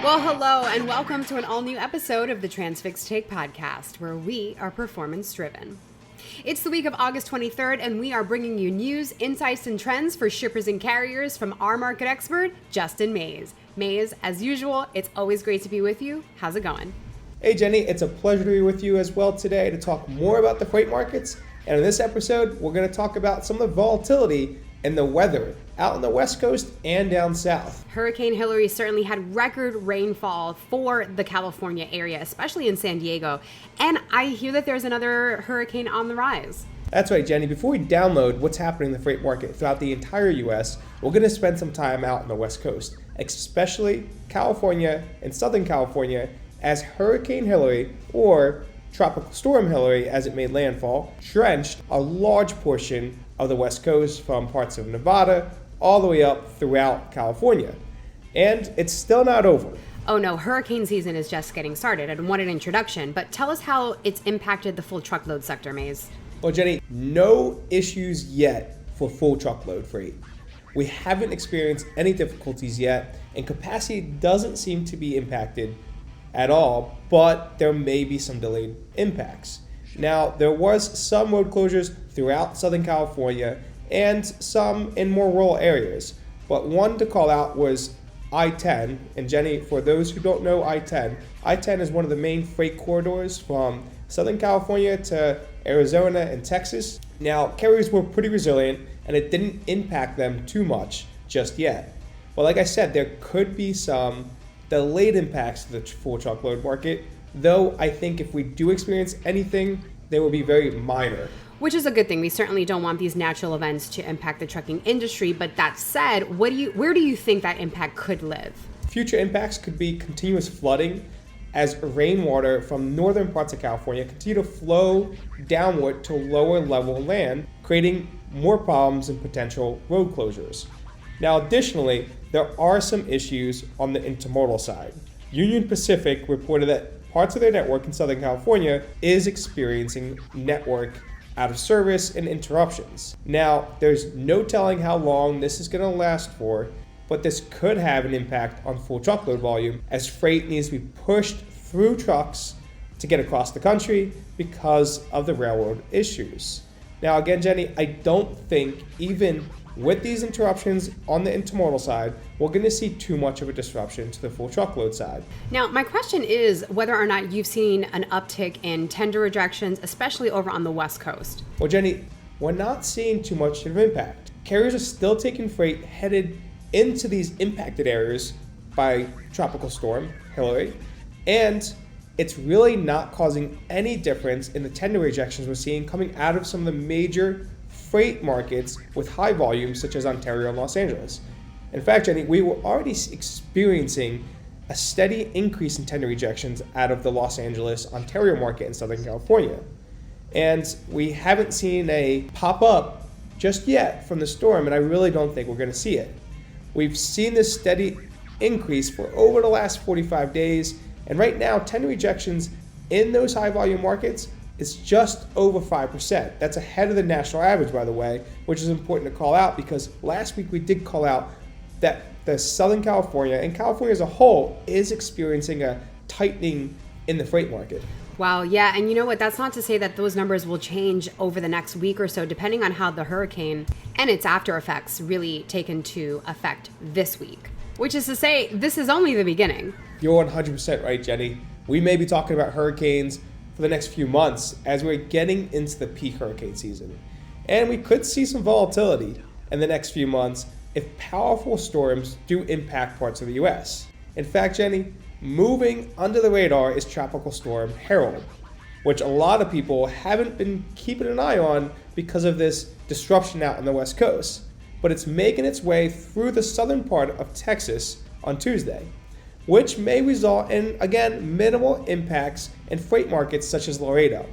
Well, hello, and welcome to an all-new episode of the Transfix Take podcast, where we are performance-driven. It's the week of August 23rd, and we are bringing you news, insights, and trends for shippers and carriers from our market expert, Justin Mays. Mays, as usual, it's always great to be with you. How's it going? Hey, Jenny, it's a pleasure to be with you as well today to talk more about the freight markets. And in this episode, we're going to talk about some of the volatility and the weather out on the West Coast and down south. Hurricane Hilary certainly had record rainfall for the California area, especially in San Diego. And I hear that there's another hurricane on the rise. That's right, Jenny. Before we download what's happening in the freight market throughout the entire U.S., we're going to spend some time out on the West Coast, especially California and Southern California, as Hurricane Hilary, or Tropical Storm Hilary as it made landfall, drenched a large portion of the West Coast from parts of Nevada all the way up throughout California. And it's still not over. Oh no, hurricane season is just getting started. And what an introduction, but tell us how it's impacted the full truckload sector, Mays. Well, Jenny, no issues yet for full truckload freight. We haven't experienced any difficulties yet, and capacity doesn't seem to be impacted at all, but there may be some delayed impacts. Now, there was some road closures throughout Southern California and some in more rural areas, but one to call out was I-10. And Jenny, for those who don't know I-10 is one of the main freight corridors from Southern California to Arizona and Texas. Now, carriers were pretty resilient and it didn't impact them too much just yet. But like I said, there could be some delayed impacts to the full truckload market, though I think if we do experience anything, they will be very minor. Which is a good thing. We certainly don't want these natural events to impact the trucking industry. But that said, where do you think that impact could live? Future impacts could be continuous flooding as rainwater from northern parts of California continue to flow downward to lower level land, creating more problems and potential road closures. Now, additionally, there are some issues on the intermodal side. Union Pacific reported that parts of their network in Southern California is experiencing network out of service and interruptions. Now, there's no telling how long this is going to last for, but this could have an impact on full truckload volume as freight needs to be pushed through trucks to get across the country because of the railroad issues. Now, again, Jenny, I don't think even with these interruptions on the intermodal side, we're going to see too much of a disruption to the full truckload side. Now, my question is whether or not you've seen an uptick in tender rejections, especially over on the West Coast. Well, Jenny, we're not seeing too much of an impact. Carriers are still taking freight headed into these impacted areas by Tropical Storm Hilary, and it's really not causing any difference in the tender rejections we're seeing coming out of some of the major freight markets with high volumes such as Ontario and Los Angeles. In fact, Jenny, we were already experiencing a steady increase in tender rejections out of the Los Angeles, Ontario market in Southern California. And we haven't seen a pop up just yet from the storm, and I really don't think we're going to see it. We've seen this steady increase for over the last 45 days, and right now, tender rejections in those high volume markets is just over 5%. That's ahead of the national average, by the way, which is important to call out because last week we did call out that the Southern California and California as a whole is experiencing a tightening in the freight market. Wow, yeah, and you know what? That's not to say that those numbers will change over the next week or so, depending on how the hurricane and its after effects really take into effect this week. Which is to say, this is only the beginning. You're 100% right, Jenny. We may be talking about hurricanes for the next few months as we're getting into the peak hurricane season. And we could see some volatility in the next few months if powerful storms do impact parts of the U.S. In fact, Jenny, moving under the radar is Tropical Storm Harold, which a lot of people haven't been keeping an eye on because of this disruption out on the West Coast. But it's making its way through the southern part of Texas on Tuesday, which may result in, again, minimal impacts in freight markets such as Laredo.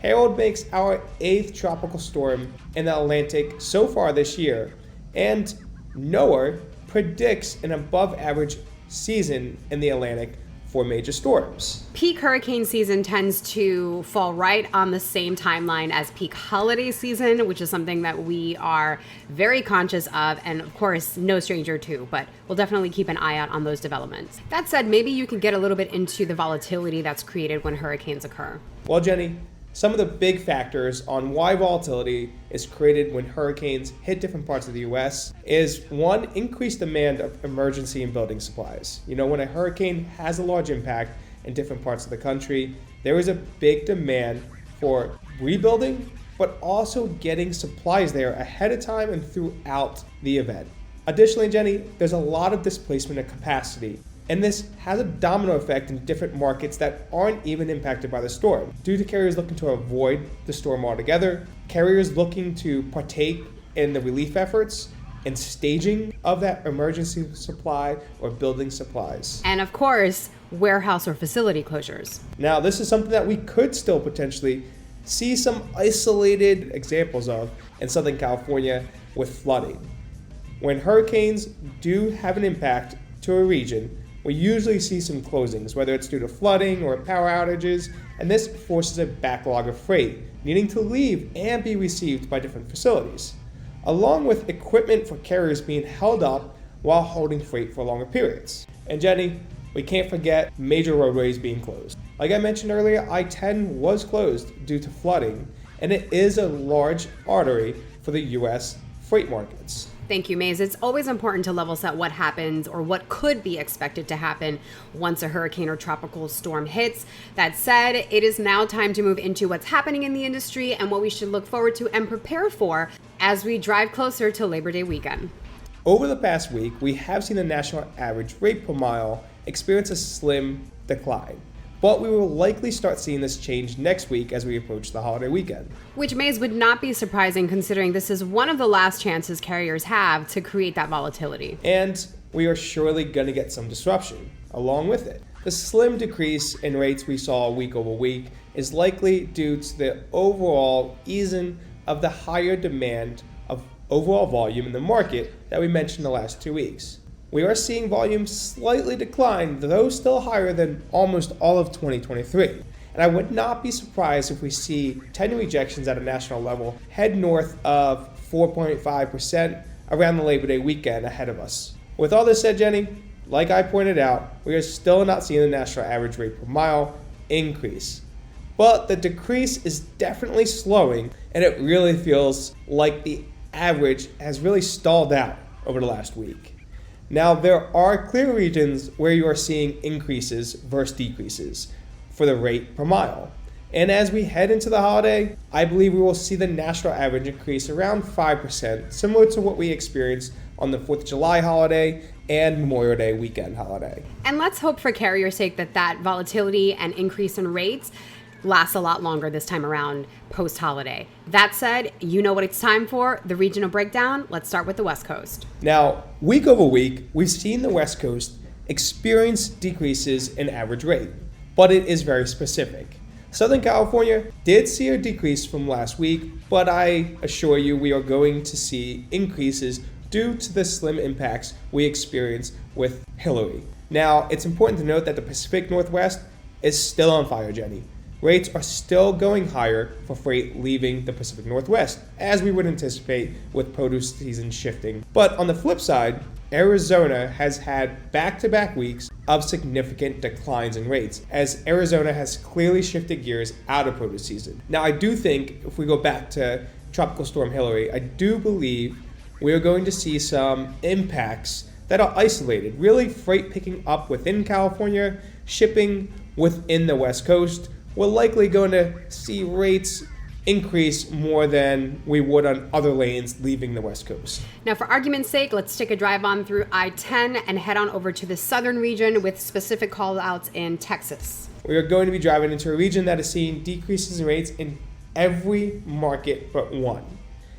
Harold makes our 8th tropical storm in the Atlantic so far this year, and NOAA predicts an above-average season in the Atlantic for major storms. Peak hurricane season tends to fall right on the same timeline as peak holiday season, which is something that we are very conscious of and, of course, no stranger to, but we'll definitely keep an eye out on those developments. That said, maybe you can get a little bit into the volatility that's created when hurricanes occur. Well, Jenny, some of the big factors on why volatility is created when hurricanes hit different parts of the U.S. is one, increased demand of emergency and building supplies. When a hurricane has a large impact in different parts of the country, there is a big demand for rebuilding, but also getting supplies there ahead of time and throughout the event. Additionally, Jenny, there's a lot of displacement of capacity. And this has a domino effect in different markets that aren't even impacted by the storm. Due to carriers looking to avoid the storm altogether, carriers looking to partake in the relief efforts and staging of that emergency supply or building supplies. And of course, warehouse or facility closures. Now, this is something that we could still potentially see some isolated examples of in Southern California with flooding. When hurricanes do have an impact to a region, we usually see some closings, whether it's due to flooding or power outages, and this forces a backlog of freight needing to leave and be received by different facilities, along with equipment for carriers being held up while holding freight for longer periods. And Jenny, we can't forget major roadways being closed. Like I mentioned earlier, I-10 was closed due to flooding, and it is a large artery for the U.S. freight markets. Thank you, Maze. It's always important to level set what happens or what could be expected to happen once a hurricane or tropical storm hits. That said, it is now time to move into what's happening in the industry and what we should look forward to and prepare for as we drive closer to Labor Day weekend. Over the past week, we have seen the national average rate per mile experience a slim decline. But we will likely start seeing this change next week as we approach the holiday weekend. Which, Maze, would not be surprising considering this is one of the last chances carriers have to create that volatility. And we are surely going to get some disruption along with it. The slim decrease in rates we saw week over week is likely due to the overall easing of the higher demand of overall volume in the market that we mentioned the last 2 weeks. We are seeing volume slightly decline, though still higher than almost all of 2023. And I would not be surprised if we see 10 rejections at a national level head north of 4.5% around the Labor Day weekend ahead of us. With all this said, Jenny, like I pointed out, we are still not seeing the national average rate per mile increase. But the decrease is definitely slowing, and it really feels like the average has really stalled out over the last week. Now, there are clear regions where you are seeing increases versus decreases for the rate per mile. And as we head into the holiday, I believe we will see the national average increase around 5%, similar to what we experienced on the 4th of July holiday and Memorial Day weekend holiday. And let's hope for carriers' sake that volatility and increase in rates lasts a lot longer this time around post-holiday. That said, you know what it's time for, the regional breakdown. Let's start with the West Coast. Now, week over week, we've seen the West Coast experience decreases in average rate, but it is very specific. Southern California did see a decrease from last week, but I assure you we are going to see increases due to the slim impacts we experienced with Hilary. Now, it's important to note that the Pacific Northwest is still on fire, Jenny. Rates are still going higher for freight leaving the Pacific Northwest, as we would anticipate with produce season shifting. But on the flip side, Arizona has had back-to-back weeks of significant declines in rates, as Arizona has clearly shifted gears out of produce season. Now, I do think if we go back to Tropical Storm Hilary, I do believe we are going to see some impacts that are isolated, really freight picking up within California, shipping within the West Coast. We're likely going to see rates increase more than we would on other lanes leaving the West Coast. Now, for argument's sake, let's take a drive on through I-10 and head on over to the southern region with specific call-outs in Texas. We are going to be driving into a region that is seeing decreases in rates in every market but one.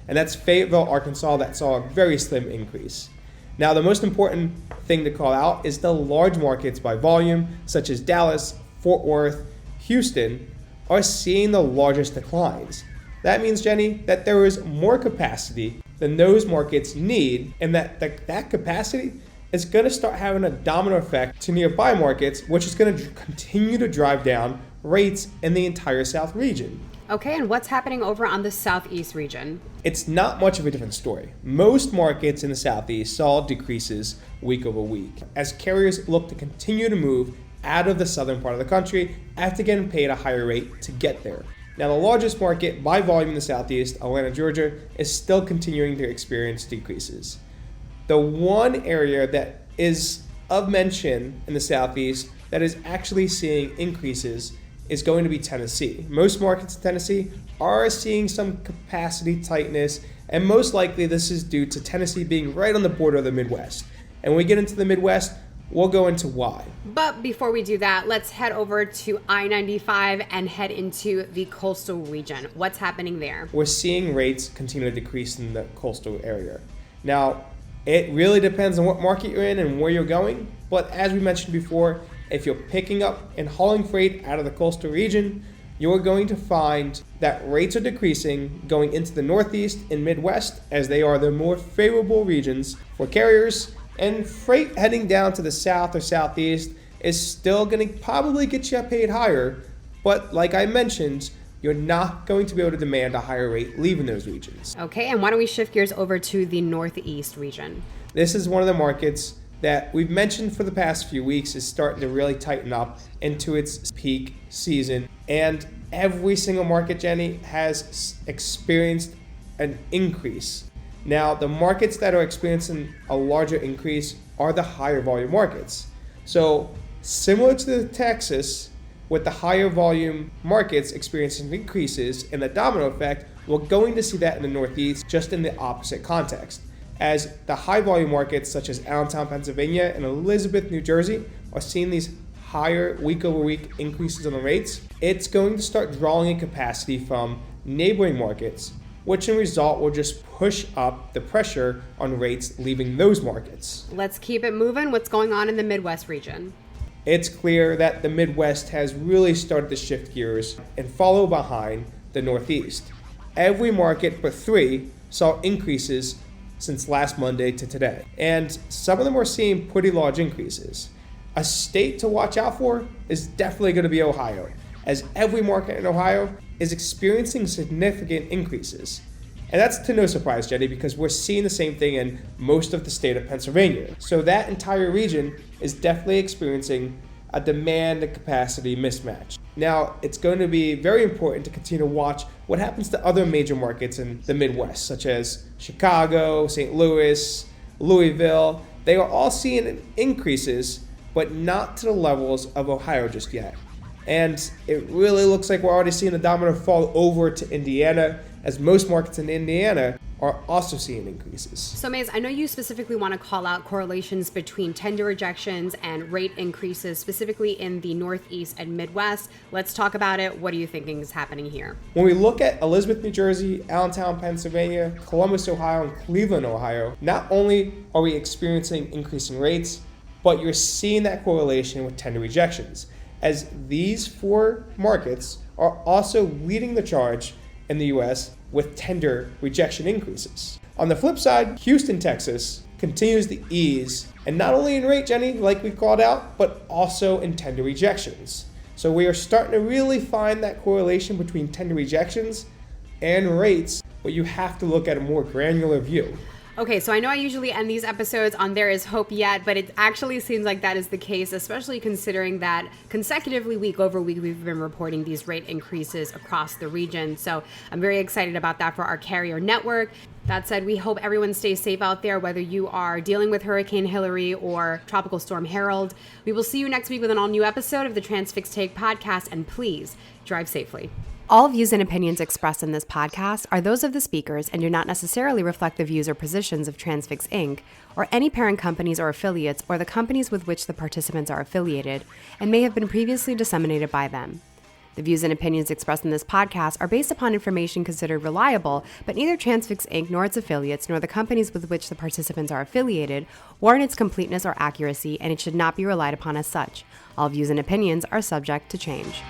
And that's Fayetteville, Arkansas, that saw a very slim increase. Now, the most important thing to call out is the large markets by volume, such as Dallas, Fort Worth, Houston, are seeing the largest declines. That means, Jenny, that there is more capacity than those markets need, and that capacity is going to start having a domino effect to nearby markets, which is going to continue to drive down rates in the entire South region. Okay, and what's happening over on the Southeast region? It's not much of a different story. Most markets in the Southeast saw decreases week over week as carriers look to continue to move out of the southern part of the country after getting paid a higher rate to get there. Now, the largest market by volume in the Southeast, Atlanta, Georgia, is still continuing to experience decreases. The one area that is of mention in the Southeast that is actually seeing increases is going to be Tennessee. Most markets in Tennessee are seeing some capacity tightness, and most likely this is due to Tennessee being right on the border of the Midwest. And when we get into the Midwest, we'll go into why. But before we do that, let's head over to I-95 and head into the coastal region. What's happening there? We're seeing rates continue to decrease in the coastal area. Now, it really depends on what market you're in and where you're going, but as we mentioned before, if you're picking up and hauling freight out of the coastal region, you're going to find that rates are decreasing going into the Northeast and Midwest as they are the more favorable regions for carriers, and freight heading down to the South or Southeast is still going to probably get you paid higher, but like I mentioned, you're not going to be able to demand a higher rate leaving those regions. Okay, and why don't we shift gears over to the Northeast region? This is one of the markets that we've mentioned for the past few weeks is starting to really tighten up into its peak season. And every single market, Jenny, has experienced an increase. Now, the markets that are experiencing a larger increase are the higher volume markets. So similar to Texas, with the higher volume markets experiencing increases in the domino effect, we're going to see that in the Northeast, just in the opposite context. As the high volume markets such as Allentown, Pennsylvania and Elizabeth, New Jersey are seeing these higher week over week increases on the rates, it's going to start drawing in capacity from neighboring markets, which in result will just push up the pressure on rates leaving those markets. Let's keep it moving. What's going on in the Midwest region? It's clear that the Midwest has really started to shift gears and follow behind the Northeast. Every market but 3 saw increases since last Monday to today, and some of them are seeing pretty large increases. A state to watch out for is definitely going to be Ohio, as every market in Ohio is experiencing significant increases. And that's to no surprise, Jenny, because we're seeing the same thing in most of the state of Pennsylvania. So that entire region is definitely experiencing a demand and capacity mismatch. Now, it's going to be very important to continue to watch what happens to other major markets in the Midwest, such as Chicago, St. Louis, Louisville. They are all seeing increases, but not to the levels of Ohio just yet. And it really looks like we're already seeing the domino fall over to Indiana, as most markets in Indiana are also seeing increases. So Maze, I know you specifically want to call out correlations between tender rejections and rate increases, specifically in the Northeast and Midwest. Let's talk about it. What are you thinking is happening here? When we look at Elizabeth, New Jersey, Allentown, Pennsylvania, Columbus, Ohio, and Cleveland, Ohio, not only are we experiencing increasing rates, but you're seeing that correlation with tender rejections, as these 4 markets are also leading the charge in the U.S. with tender rejection increases. On the flip side, Houston, Texas continues to ease, and not only in rate, Jenny, like we called out, but also in tender rejections. So we are starting to really find that correlation between tender rejections and rates, but you have to look at a more granular view. Okay, so I know I usually end these episodes on "There is hope yet," but it actually seems like that is the case, especially considering that consecutively week over week we've been reporting these rate increases across the region. So I'm very excited about that for our carrier network. That said, we hope everyone stays safe out there, whether you are dealing with Hurricane Hilary or Tropical Storm Harold. We will see you next week with an all-new episode of the Transfix Take podcast, and please drive safely. All views and opinions expressed in this podcast are those of the speakers and do not necessarily reflect the views or positions of Transfix Inc. or any parent companies or affiliates or the companies with which the participants are affiliated, and may have been previously disseminated by them. The views and opinions expressed in this podcast are based upon information considered reliable, but neither Transfix Inc. nor its affiliates nor the companies with which the participants are affiliated warrant its completeness or accuracy, and it should not be relied upon as such. All views and opinions are subject to change.